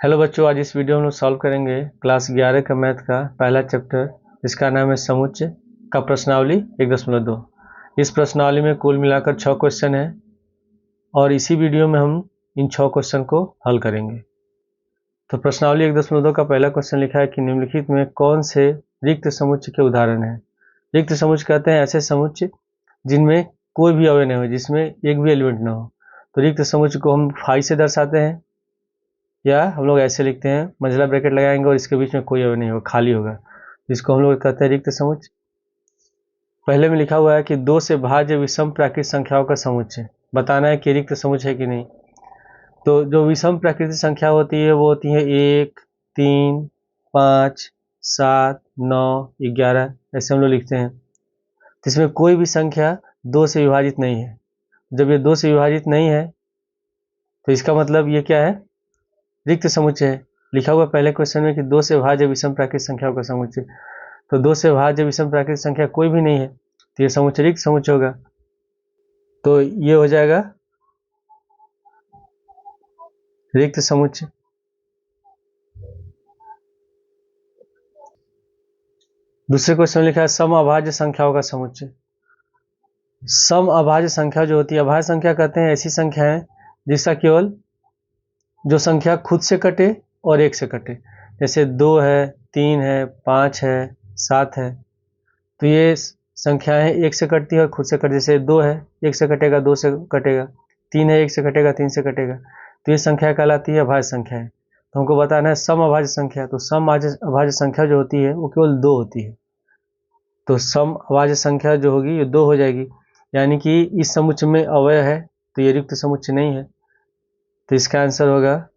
Hello बच्चों, आज इस वीडियो में हम लोग सॉल्व करेंगे क्लास 11 का मैथ का पहला चैप्टर, जिसका नाम है समुच्चय का प्रश्नावली 1.2। इस प्रश्नावली में कुल मिलाकर 6 क्वेश्चन है और इसी वीडियो में हम इन 6 क्वेश्चन को हल करेंगे। तो प्रश्नावली 1.2 का पहला क्वेश्चन लिखा है कि निम्नलिखित में कौन से रिक्त समुच्चय के उदाहरण हैं। रिक्त समुच्चय कहते हैं ऐसे समुच्चय जिनमें कोई भी अवयव नहीं हो, जिसमें एक भी एलिमेंट ना हो। तो रिक्त समुच्चय को हम फाई से दर्शाते हैं, या हम लोग ऐसे लिखते हैं, मंझला ब्रैकेट लगाएंगे और इसके बीच में कोई अवयव नहीं होगा, खाली होगा, जिसको हम लोग कहते हैं रिक्त समुच्चय। पहले में लिखा हुआ है कि 2 से भाज्य विषम प्राकृतिक संख्याओं का समुच्चय बताना है कि रिक्त समुच्चय है कि नहीं। तो जो विषम प्राकृतिक संख्या होती है वो होती है 1, 3, 5, 7, 9, 11, ऐसे हम लोग लिखते हैं। तो इसमें कोई भी संख्या 2 से विभाजित नहीं है। जब ये 2 से विभाजित नहीं है तो इसका मतलब ये क्या है, रिक्त समुच्चय है। लिखा हुआ पहले क्वेश्चन में कि 2 से भाज्य विषम प्राकृतिक संख्याओं का समुच्चय। तो 2 से भाज्य विषम प्राकृतिक संख्या कोई भी नहीं है, तो ये समुच्चय रिक्त समुच्चय होगा। तो ये हो जाएगा रिक्त समुच्चय। दूसरे क्वेश्चन में लिखा है सम अभाज्य संख्याओं का समुच्चय। सम अभाज्य संख्या जो होती है, अभाज्य संख्या कहते हैं ऐसी संख्या है जिसका केवल जो संख्या खुद से कटे और 1 से कटे। जैसे 2 है, 3 है, 5 है, 7 है। तो ये संख्याएं 1 से कटती है और खुद से कटती है। जैसे 2 है, 1 से कटेगा, 2 से कटेगा। 3 है, 1 से कटेगा, 3 से कटेगा। तो ये संख्या कहलाती है अभाज्य संख्या है। तो हमको बताना है सम अभाज्य संख्या। तो सम अभाज्य संख्या जो होती है वो केवल 2 होती है। तो सम अभाज्य संख्या जो होगी ये 2 हो जाएगी, यानी कि इस समुच्चय में अवयव है, तो ये रिक्त समुच्चय नहीं है। तो इसका आंसर होगा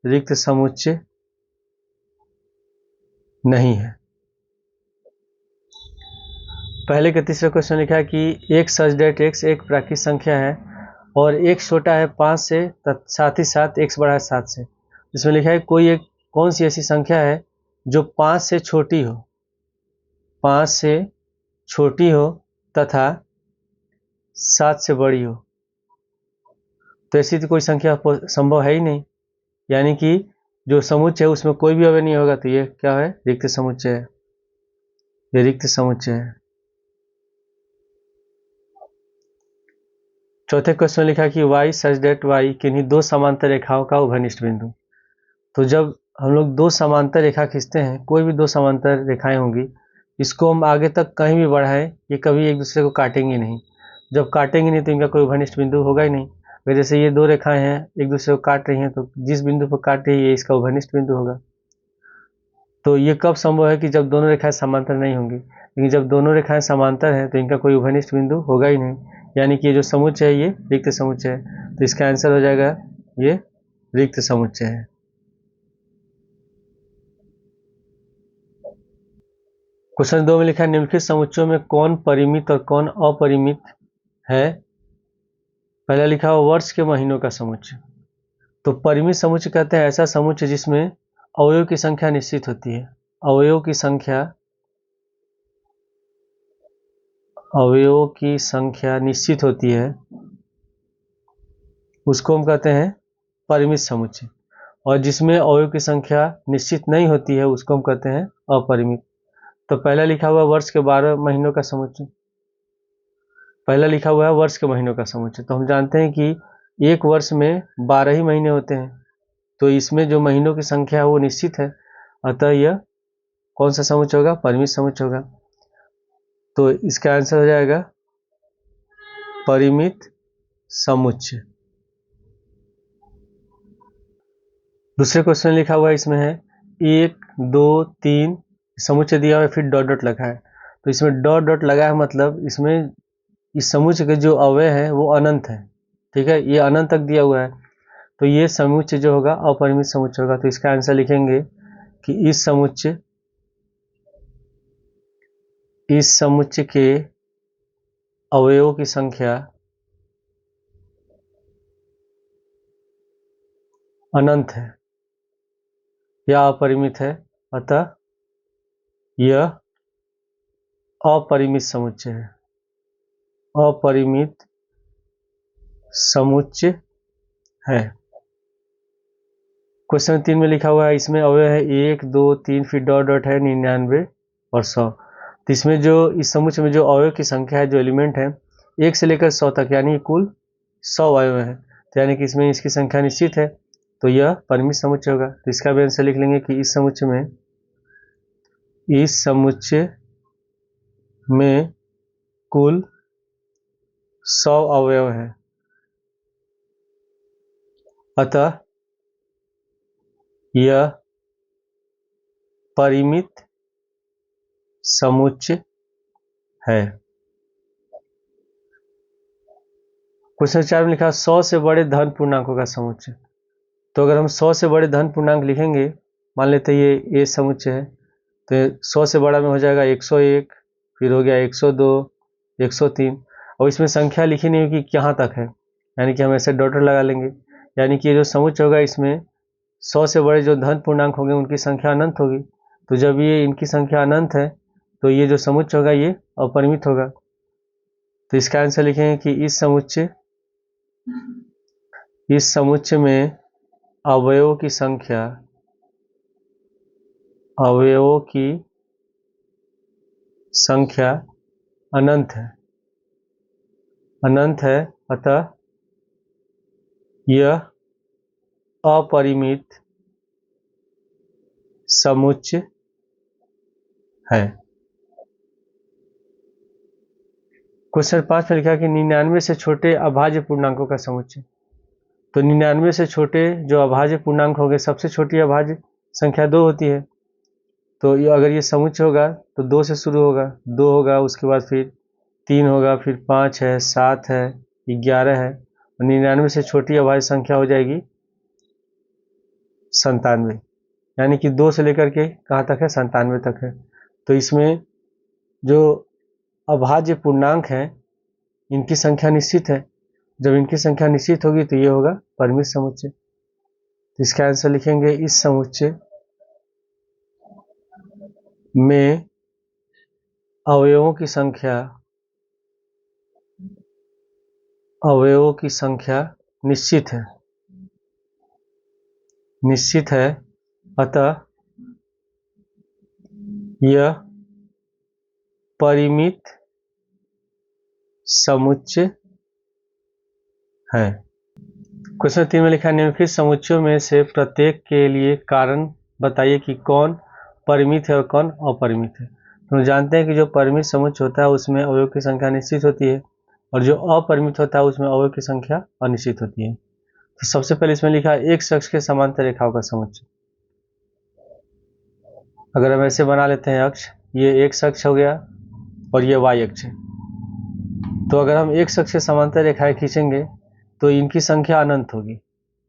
रिक्त समुच्चय नहीं है। पहले के तीसरे क्वेश्चन लिखा है कि एक सच डेट एक्स एक प्राकृतिक संख्या है और x छोटा है 5 से, साथ ही साथ x बड़ा है 7 से। इसमें लिखा है कोई एक कौन सी ऐसी संख्या है जो 5 से छोटी हो, 5 से छोटी हो तथा 7 से बड़ी हो। तो ऐसी तो कोई संख्या संभव है ही नहीं, यानी कि जो समुच्चय है उसमें कोई भी अवयव नहीं होगा। तो ये क्या है, रिक्त समुच्चय है। ये रिक्त समुच्चय है। चौथे क्वेश्चन में लिखा है कि y सच डेट y किन्हीं 2 समांतर रेखाओं का उभयनिष्ठ बिंदु। तो जब हम लोग 2 समांतर रेखा खींचते हैं, कोई भी 2 समांतर रेखाएं होंगी, इसको हम आगे तक कहीं भी बढ़ाएं, ये कभी एक दूसरे को काटेंगे नहीं। जब काटेंगे नहीं तो इनका कोई उभयनिष्ठ बिंदु होगा ही नहीं। अगर जैसे ये 2 रेखाएं हैं एक दूसरे को काट रही हैं, तो जिस बिंदु पर काट रही है ये इसका उभयनिष्ठ बिंदु होगा। तो ये कब संभव है कि जब दोनों रेखाएं समांतर नहीं होंगी, लेकिन जब दोनों रेखाएं समांतर हैं तो इनका कोई उभयनिष्ठ बिंदु होगा ही नहीं, यानी कि ये जो समुच्चय है ये रिक्त समुच्चय है। तो इसका आंसर हो जाएगा ये रिक्त समुच्चय है। क्वेश्चन 2 में लिखा है निम्नलिखित समुच्चयों में कौन परिमित और कौन अपरिमित है। पहला लिखा हुआ वर्ष के महीनों का समुच्चय। तो परिमित समुच्चय कहते हैं ऐसा समुच्चय जिसमें अवयव की संख्या निश्चित होती है। अवयव की संख्या निश्चित होती है, उसको हम कहते हैं परिमित समुच्चय। और जिसमें अवयव की संख्या निश्चित नहीं होती है उसको हम कहते हैं अपरिमित। तो पहला लिखा हुआ वर्ष के 12 महीनों का समुच्चय। पहला लिखा हुआ है वर्ष के महीनों का समुच्चय। तो हम जानते हैं कि एक वर्ष में 12 ही महीने होते हैं, तो इसमें जो महीनों की संख्या है वो निश्चित है, अतः यह कौन सा समुच्चय होगा, परिमित समुच्चय होगा। तो इसका आंसर हो जाएगा परिमित समुच्चय। दूसरे क्वेश्चन में लिखा हुआ है, इसमें है 1, 2, 3 समुच्चय दिया हुआ है, फिर डॉट डॉट लगा है। तो इसमें डॉट डॉट लगा है मतलब इसमें इस समुच्चय के जो अवयव है वो अनंत है। ठीक है, ये अनंत तक दिया हुआ है, तो ये समुच्चय जो होगा अपरिमित समुच्चय होगा। तो इसका आंसर लिखेंगे कि इस समुच्चय के अवयवों की संख्या अनंत है या अपरिमित है, अतः यह अपरिमित समुच्चय है। अपरिमित समुच्चय है। क्वेश्चन 3 में लिखा हुआ है, इसमें अवयव है 1 2 3 फिर डॉट डॉट है 99 और 100। तो इसमें जो इस समुच्चय में जो अवयव की संख्या है, जो एलिमेंट है 1 से लेकर 100 तक, यानी कुल 100 अवयव है। तो यानी कि इसमें इसकी संख्या निश्चित है, तो यह परिमित समुच्चय होगा। तो इसका भी आंसर लिख लेंगे कि इस समुच्चय में कुल 100 अवयव है, अतः यह परिमित समुच्चय है। क्वेश्चन 4 में लिखा 100 से बड़े धन पूर्णांकों का समुच्चय। तो अगर हम 100 से बड़े धन पूर्णांक लिखेंगे, मान लेते ये समुच्चय है, तो 100 से बड़ा में हो जाएगा 101, फिर हो गया 102, 103, और इसमें संख्या लिखी नहीं होगी कहाँ तक है, यानी कि हम ऐसे डॉटर लगा लेंगे। यानी कि ये जो समुच्चय होगा, इसमें 100 से बड़े जो धन पूर्णांक होंगे उनकी संख्या अनंत होगी। तो जब ये इनकी संख्या अनंत है, तो ये जो समुच्चय होगा ये अपरिमित होगा। तो इसका आंसर लिखेंगे कि इस समुच्चय में अवयवों की संख्या अनंत है, अतः यह अपरिमित समुच्चय है। क्वेश्चन 5 में लिखा कि 99 से छोटे अभाज्य पूर्णांकों का समुच्चय। तो 99 से छोटे जो अभाज्य पूर्णांक होंगे, सबसे छोटी अभाज्य संख्या 2 होती है। तो अगर ये समुच्चय होगा तो 2 से शुरू होगा, 2 होगा, उसके बाद फिर 3 होगा, फिर 5 है, 7 है, 11 है, और 99 से छोटी अभाज्य संख्या हो जाएगी 97। यानी कि 2 से लेकर के कहाँ तक है, 97 तक है। तो इसमें जो अभाज्य पूर्णांक है इनकी संख्या निश्चित है। जब इनकी संख्या निश्चित होगी तो ये होगा परिमित समुच्चय। तो इसका आंसर लिखेंगे इस समुच्चय में अवयवों की संख्या निश्चित है, अतः यह परिमित समुच्चय है। क्वेश्चन 3 में लिखा है, निम्नलिखित समुच्चयों में से प्रत्येक के लिए कारण बताइए कि कौन परिमित है और कौन अपरिमित है। तो जानते हैं कि जो परिमित समुच्चय होता है उसमें अवयव की संख्या निश्चित होती है, और जो अपरिमित होता है उसमें अवयव की संख्या अनिश्चित होती है। तो सबसे पहले इसमें लिखा है एक अक्ष के समांतर रेखाओं का समुच्चय। अगर हम ऐसे बना लेते हैं अक्ष, ये एक अक्ष हो गया और ये y अक्ष है। तो अगर हम एक अक्ष के समांतर रेखाएं खींचेंगे तो इनकी संख्या अनंत होगी,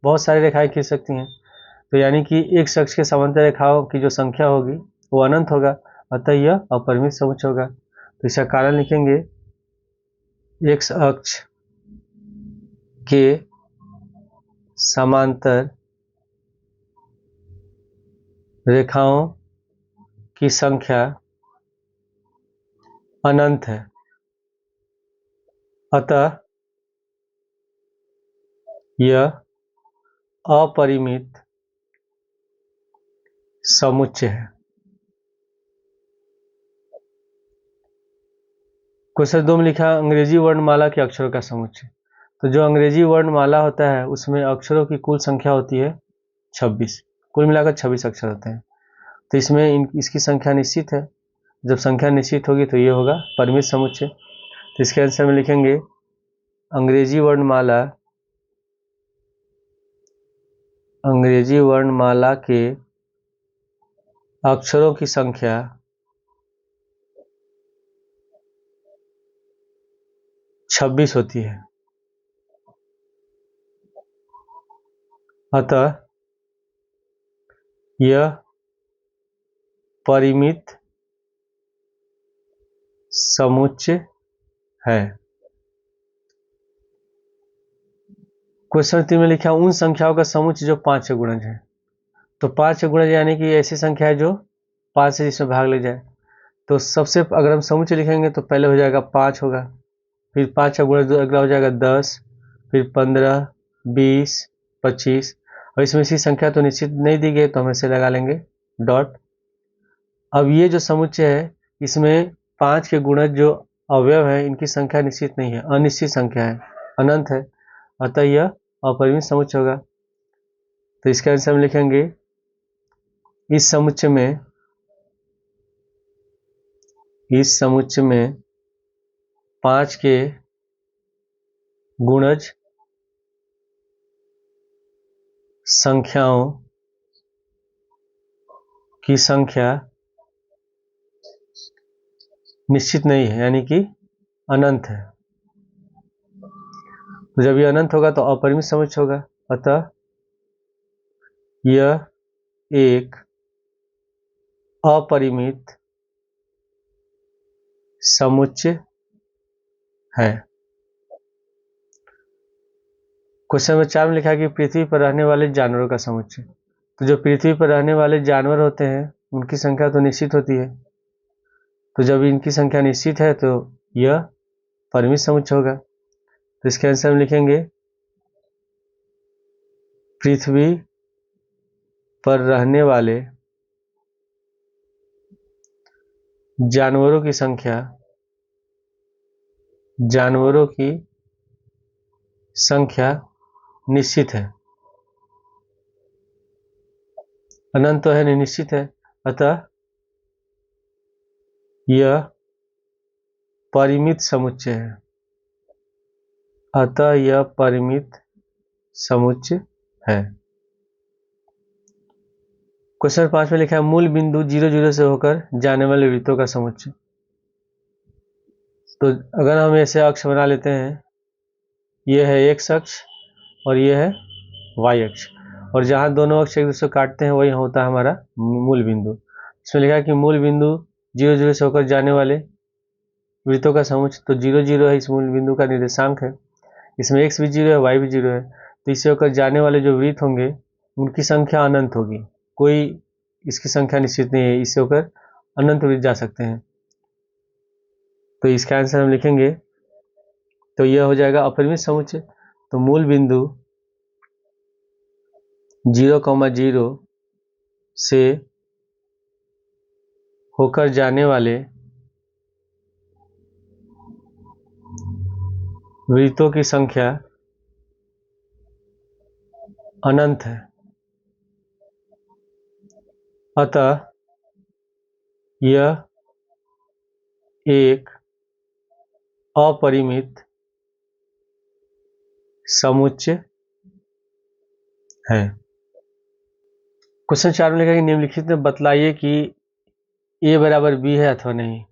बहुत सारी रेखाएं खींच सकती हैं। तो यानी कि एक अक्ष के समांतर रेखाओं की जो संख्या होगी वो अनंत होगा, अतः यह अपरिमित समुच्चय होगा। तो इसका कारण लिखेंगे, एक अक्ष के समांतर रेखाओं की संख्या अनंत है, अतः यह अपरिमित समुच्चय है। क्वेश्चन 2 में लिखा अंग्रेजी वर्णमाला के अक्षरों का समुच्चय। तो जो अंग्रेजी वर्णमाला होता है उसमें अक्षरों की कुल संख्या होती है 26, कुल मिलाकर 26 अक्षर होते हैं। तो इसमें इसकी संख्या निश्चित है। जब संख्या निश्चित होगी तो ये होगा परिमित समुच्चय। तो इसके आंसर में लिखेंगे अंग्रेजी वर्णमाला के अक्षरों की संख्या 26 होती है, अतः यह परिमित समुच्चय है। क्वेश्चन 3 में लिखा उन संख्याओं का समुच्चय जो 5 से गुणज है। तो 5 से गुणज यानी कि ऐसी संख्या है जो 5 से जिसमें भाग ले जाए। तो सबसे अगर हम समुच्चय लिखेंगे तो पहले हो जाएगा 5 होगा, फिर 5 का गुणज अगला हो जाएगा 10, फिर 15, 20, 25, और इसमें सी संख्या तो निश्चित नहीं दी गई, तो हम इसे लगा लेंगे डॉट। अब ये जो समुच्चय है इसमें 5 के गुणज जो अवयव है इनकी संख्या निश्चित नहीं है, अनिश्चित संख्या है, अनंत है, अतः यह अपरिमित समुच्चय होगा। तो इसका आंसर हम लिखेंगे इस समुच्चय में 5 के गुणज संख्याओं की संख्या निश्चित नहीं है, यानी कि अनंत है। तो जब ये अनंत होगा तो अपरिमित समुच्चय होगा, अतः यह एक अपरिमित समुच्चय है। क्वेश्चन नंबर 4 में लिखा है कि पृथ्वी पर रहने वाले जानवरों का समुच्चय। तो जो पृथ्वी पर रहने वाले जानवर होते हैं उनकी संख्या तो निश्चित होती है, तो जब इनकी संख्या निश्चित है तो यह परिमित समुच्चय होगा। तो इसके आंसर में लिखेंगे पृथ्वी पर रहने वाले जानवरों की संख्या निश्चित है, अनंत तो है नहीं, निश्चित है, अतः यह परिमित समुच्चय है, है। क्वेश्चन 5 में लिखा है मूल बिंदु 0 0 से होकर जाने वाले वृत्तों का समुच्चय। तो अगर हम ऐसे अक्ष बना लेते हैं, ये है x अक्ष और ये है y अक्ष, और जहां दोनों अक्ष एक दूसरे को काटते हैं वही होता है हमारा मूल बिंदु। इसमें लिखा है कि मूल बिंदु 0 0 से होकर जाने वाले वृत्तों का समुच्चय। तो 0 0 है इस मूल बिंदु का निर्देशांक है, इसमें x भी 0 है, y भी 0 है, तो इससे होकर जाने वाले जो वृत्त होंगे उनकी संख्या अनंत होगी, कोई इसकी संख्या निश्चित नहीं है, इससे होकर अनंत वृत्त जा सकते हैं। तो इसका आंसर हम लिखेंगे, तो यह हो जाएगा अपरिमित समुच्चय। तो मूल बिंदु 0, 0 से होकर जाने वाले वृत्तों की संख्या अनंत है, अतः यह एक अपरिमित समुच्चय है। क्वेश्चन 4 में लिखा है कि निम्नलिखित में बतलाइए कि a बराबर b है अथवा नहीं।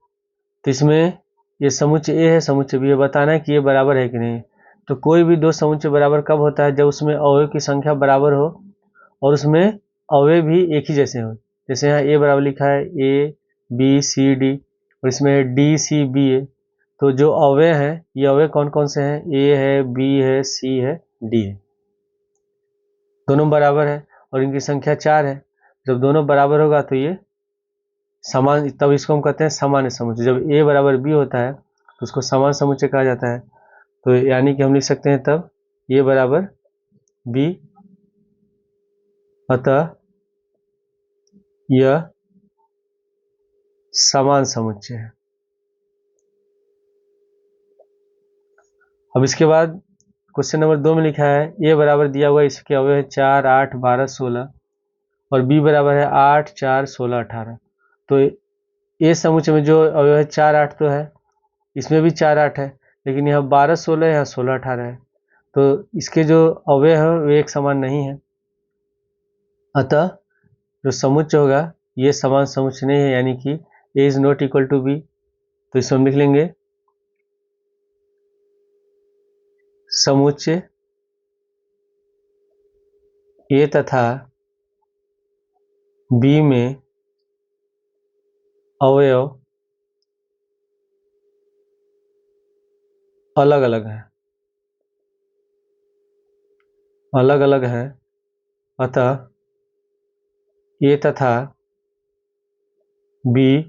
तो इसमें ये समुच्चय a है, समुच्चय b है, बताना है कि ये बराबर है कि नहीं। तो कोई भी दो समुच्चय बराबर कब होता है, जब उसमें अवयव की संख्या बराबर हो और उसमें अवयव भी एक ही जैसे हो। जैसे यहाँ a बराबर लिखा है a b c d और इसमें d c b है, तो जो अवयव है ये अवयव कौन कौन से हैं, a है, b है, c है, d है, दोनों बराबर है और इनकी संख्या 4 है। जब दोनों बराबर होगा तो ये समान, तब इसको हम कहते हैं सामान्य समुच्चय। जब a बराबर b होता है तो उसको समान समुच्चय कहा जाता है। तो यानी कि हम लिख सकते हैं तब a बराबर b, अतः यह समान समुच्चय है। अब इसके बाद क्वेश्चन नंबर 2 में लिखा है a बराबर दिया हुआ, इसके अवयव है 4, 8, 12, 16 और b बराबर है 8, 4, 16, 18। तो a समुच्चय में जो अवयव है 4, 8 तो है, इसमें भी 4, 8 है, लेकिन यहाँ 12, 16 है, यहाँ 16, 18 है, तो इसके जो अवयव है वे एक समान नहीं है, अतः जो समुच्चय होगा ये समान समुच्चय नहीं है, यानी कि a is not equal to b। तो इसमें हम लिख लेंगे समुच्चय a तथा b में अवयव अलग अलग है, अतः a तथा b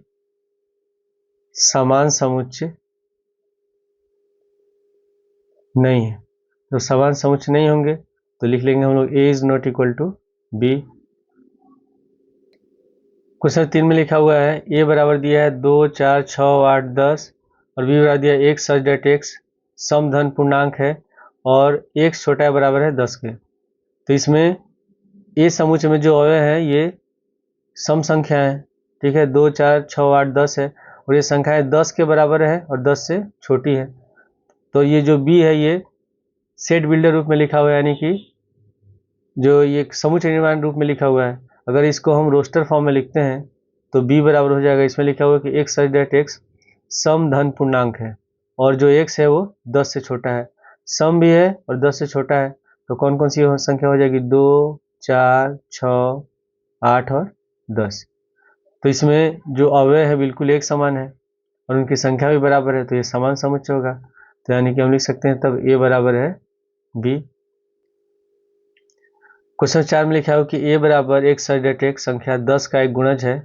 समान समुच्चय नहीं है। तो समान समुच्चय नहीं होंगे तो लिख लेंगे हम लोग A is not equal to B. Question 3 में लिखा हुआ है ए बराबर दिया है 2, 4, 6, 8, 10 और बी बराबर दिया है एक्स सच डेट एक्स सम धन पूर्णांक है और एक्स छोटा है बराबर है 10 के। तो इसमें ए समुच्चय में जो अवयव है ये सम संख्या है, ठीक है, 2, 4, 6, 8, 10 है और ये संख्याएं 10 के बराबर है और 10 से छोटी है। तो ये जो बी है ये सेट बिल्डर रूप में लिखा हुआ है, यानी कि जो ये समुच्चय निर्माण रूप में लिखा हुआ है। अगर इसको हम रोस्टर फॉर्म में लिखते हैं तो बी बराबर हो जाएगा, इसमें लिखा हुआ है कि एक्स सच डेट एक्स सम धन पूर्णांक है और जो एक्स है वो 10 से छोटा है, सम भी है और 10 से छोटा है। तो कौन कौन सी संख्या हो जाएगी, 2, 4, 6, 8 और 10। तो इसमें जो अवयव है बिल्कुल एक समान है और उनकी संख्या भी बराबर है, तो ये समान समुच्चय होगा। तो यानी कि हम लिख सकते हैं तब ए बराबर है बी। क्वेश्चन 4 में लिखा है कि ए बराबर एक्स सच डेट एक्स संख्या 10 का एक गुणज है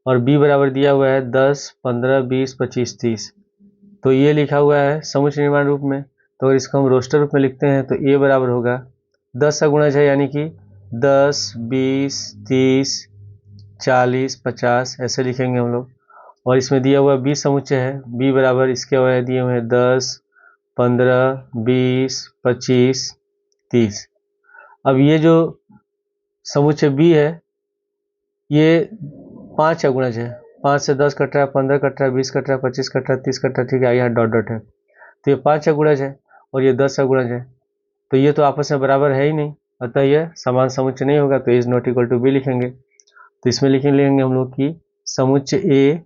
और बी बराबर दिया हुआ है 10, 15, 20, 25, 30। तो ये लिखा हुआ है समुच्चय निर्माण रूप में। तो अगर इसको हम रोस्टर रूप में लिखते हैं तो ए बराबर होगा 10 का गुणज है, यानी कि 10, 20, 30, 40, 50 ऐसे लिखेंगे हम लोग। और इसमें दिया हुआ बी समुच्चय है, बी बराबर इसके अवयव दिए हुए हैं 10, 15, 20, 25, 30। अब ये जो समुच्चय बी है ये 5 का गुणज है, 5 से 10 कट रहा है, 15 कट रहा है, 20 कट रहा है, 25 कट रहा है, 30 कट रहा है, ठीक है, यहाँ डॉट डॉट है। तो ये 5 का गुणज है और ये 10 का गुणज है, तो ये तो आपस में बराबर है ही नहीं, अतः यह समान समुच्चय नहीं होगा। तो is not equal to B लिखेंगे। तो इसमें लिख लेंगे हम लोग कि समुच्चय ए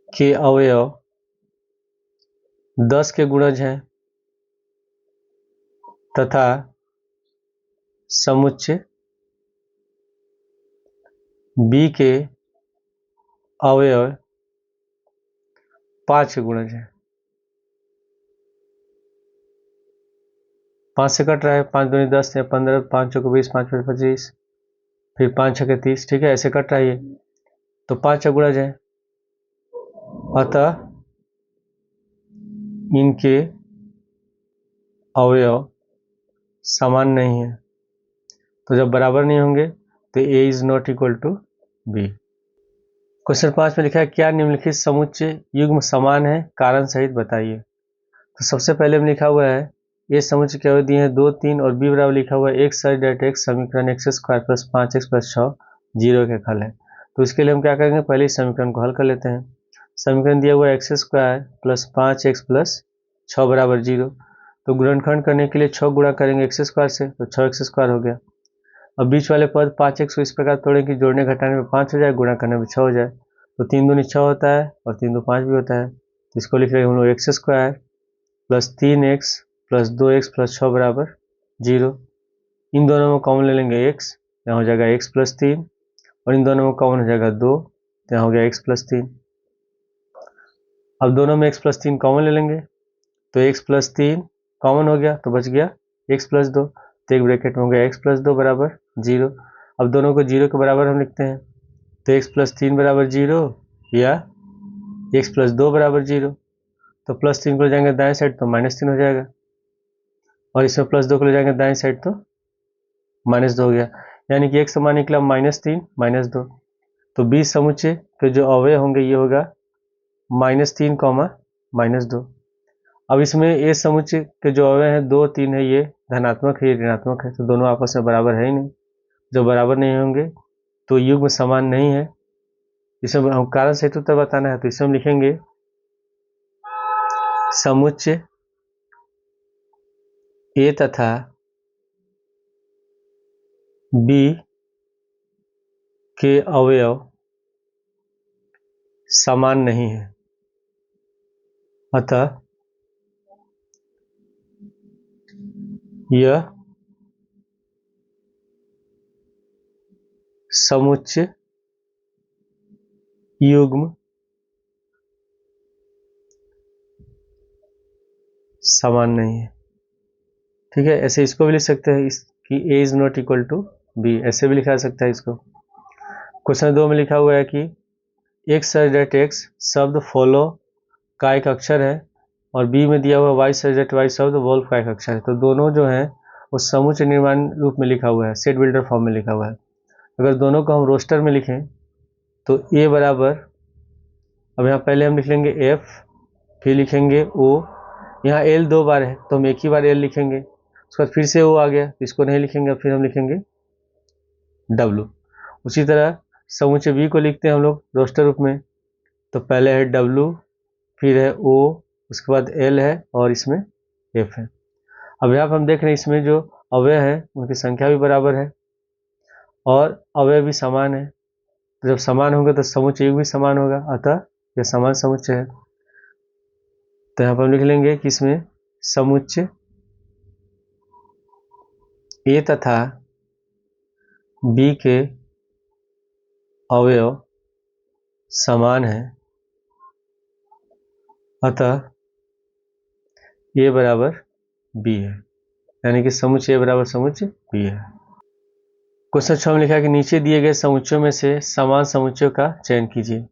के अवयव 10 के गुणज हैं तथा समुच्चय बी के अवयव 5 के गुणज हैं। 5 से कट रहा है, 5 दूनी 10 या 15, 5 चौके 20, 5 5 25, फिर 5 छके 30, ठीक है, ऐसे कट रहा है ये। तो 5 का गुणज है, अतः इनके अवयव समान नहीं है। तो जब बराबर नहीं होंगे तो A is not equal to B. Question 5 में लिखा है क्या निम्नलिखित समुच्चय युग्म समान है, कारण सहित बताइए। तो सबसे पहले में लिखा हुआ है ये समुच्चय क्या दिए हैं 2, 3 और बी बराबर लिखा हुआ है एक्स सच डेट एक्स समीकरण x square plus 5x plus 6 zero के हल है। तो इसके लिए हम क्या करेंगे, पहले इस समीकरण को हल कर लेते हैं। समीकरण दिया हुआ है x square plus 5x plus 6 बराबर 0। तो गुणनखंड करने के लिए 6 गुणा करेंगे एक्स स्क्वायर से, तो 6x स्क्वायर हो गया। अब बीच वाले पद 5x को इस प्रकार तोड़ें कि जोड़ने घटाने में 5 हो जाए, गुणा करने में 6 हो जाए। तो 3 दूनी 6 होता है और 3 दो 5 भी होता है। तो इसको लिख रहे हैं हम लोग x square plus 3x plus 2x plus 6 बराबर 0। इन दोनों में कॉमन ले लेंगे x, यहाँ हो जाएगा x प्लस 3 और इन दोनों में कॉमन हो जाएगा 2, तो यहाँ हो गया x प्लस 3। अब दोनों में x प्लस 3 कॉमन ले लेंगे तो x प्लस 3 कॉमन हो गया तो बच गया x प्लस 2, तो एक ब्रैकेट में हो गया x प्लस 2 बराबर 0। अब दोनों को 0 के बराबर हम लिखते हैं, तो x प्लस 3 बराबर 0 या x प्लस 2 बराबर 0। तो प्लस 3 को ले जाएंगे दाएं साइड तो माइनस 3 हो जाएगा और इसमें प्लस 2 को ले जाएंगे दाएं साइड तो माइनस 2 हो गया, यानी कि एक समान निकला -3 -2। तो बी समुच्चय के जो अवयव होंगे ये होगा -3, -2। अब इसमें ए समुच्चय के जो अवयव हैं 2, 3 है, ये धनात्मक है, ये ऋणात्मक है, तो दोनों आपस में बराबर है ही नहीं। जब बराबर नहीं होंगे तो युग्म समान नहीं है। इसमें हम कारण सहित उत्तर बताना है, तो इसमें हम लिखेंगे समुच्चय ए तथा बी के अवयव समान नहीं है, अतः यह समुच्चय युग्म समान नहीं है, ठीक है। ऐसे इसको भी लिख सकते हैं कि A is not equal to B, ऐसे भी लिखा सकता है इसको। क्वेश्चन 2 में लिखा हुआ है कि एक्स सच डेट एक्स शब्द फॉलो का एक अक्षर है और बी में दिया हुआ वाई सब्जेक्ट वाई शब्द वोल्फ का एक अक्षर है। तो दोनों जो है वो समुच्चय निर्माण रूप में लिखा हुआ है, सेट बिल्डर फॉर्म में लिखा हुआ है। अगर दोनों को हम रोस्टर में लिखें तो ए बराबर, अब यहाँ पहले हम लिख लेंगे एफ, फिर लिखेंगे ओ, यहाँ एल 2 बार है तो हम एक ही बार एल लिखेंगे, उसके बाद फिर से ओ आ गया तो इसको नहीं लिखेंगे, फिर हम लिखेंगे डब्लू। उसी तरह समुच्चय बी को लिखते हैं हम लोग रोस्टर रूप में, तो पहले है डब्लू, फिर है ओ, उसके बाद एल है और इसमें एफ है। अब यहाँ पर हम देख रहे हैं इसमें जो अवयव है उनकी संख्या भी बराबर है और अवयव भी समान है। तो जब समान होंगे तो समुच्चय भी समान होगा, अतः यह समान समुच्चय है। तो यहाँ पर हम लिख लेंगे कि इसमें समुच्चय ए तथा बी के अवयव समान है, अतः ए बराबर बी है, यानी कि समुच्चय ए बराबर समुच्चय बी है। क्वेश्चन 6 में लिखा है कि नीचे दिए गए समुच्चयों में से समान समुच्चयों का चयन कीजिए।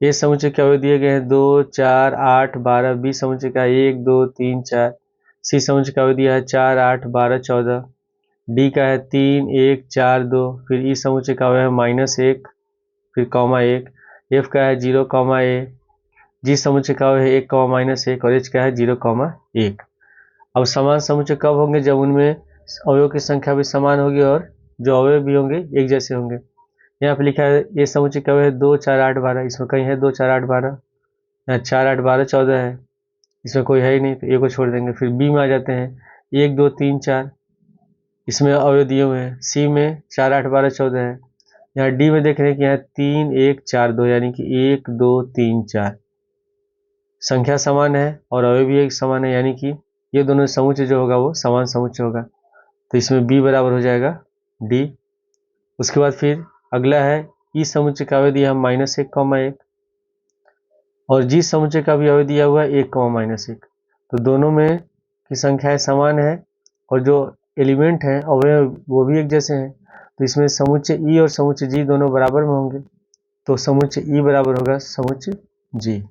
ए समुच्चय के अवयव दिए गए हैं 2, 4, 8, 12, बी समुच्चय का 1, 2, 3, 4, सी समुच्चय का अवयव दिया है 4, 8, 12, 14, डी का है 3, 1, 4, 2, फिर ई समुच्चय का अवयव है -1, फिर कॉमा 1, एफ का है 0, a, जी समुच्चय का अवयव है 1, -1 और एच का है 0, 1। अब समान समुच्चय कब होंगे? जब उनमें अवयव की संख्या भी समान होगी और जो अवयव भी होंगे एक जैसे होंगे। यहाँ पे लिखा है ये समुच्चय का अवयव है 2, 4, 8, 12, इसमें कहीं है 2, 4, 8, 12, यहाँ 4, 8, 12, 14 है, इसमें कोई है ही नहीं तो ए को छोड़ देंगे। फिर बी में आ जाते हैं 1, 2, 3, 4, इसमें अवयव दिए हुए हैं। सी में 4, 8, 12, 14 है। यहाँ डी में देख रहे हैं कि यहाँ 3, 1, 4, 2, यानी कि 1, 2, 3, 4 संख्या समान है और अवयव भी एक समान है, यानी कि ये दोनों समुच्चय जो होगा वो समान समुच्चय होगा। तो इसमें बी बराबर हो जाएगा डी। उसके बाद फिर अगला है ई समुच्चय का अवयव दिया हम -1, 1 और जी समुच्चय का भी अवयव दिया हुआ है 1, -1। तो दोनों में की संख्याएं समान है और जो एलिमेंट हैं अवयव वो भी एक जैसे हैं। तो इसमें समुच्चय ई और समुच्चय जी दोनों बराबर में होंगे, तो समुच्चय ई बराबर होगा समुच्चय जी।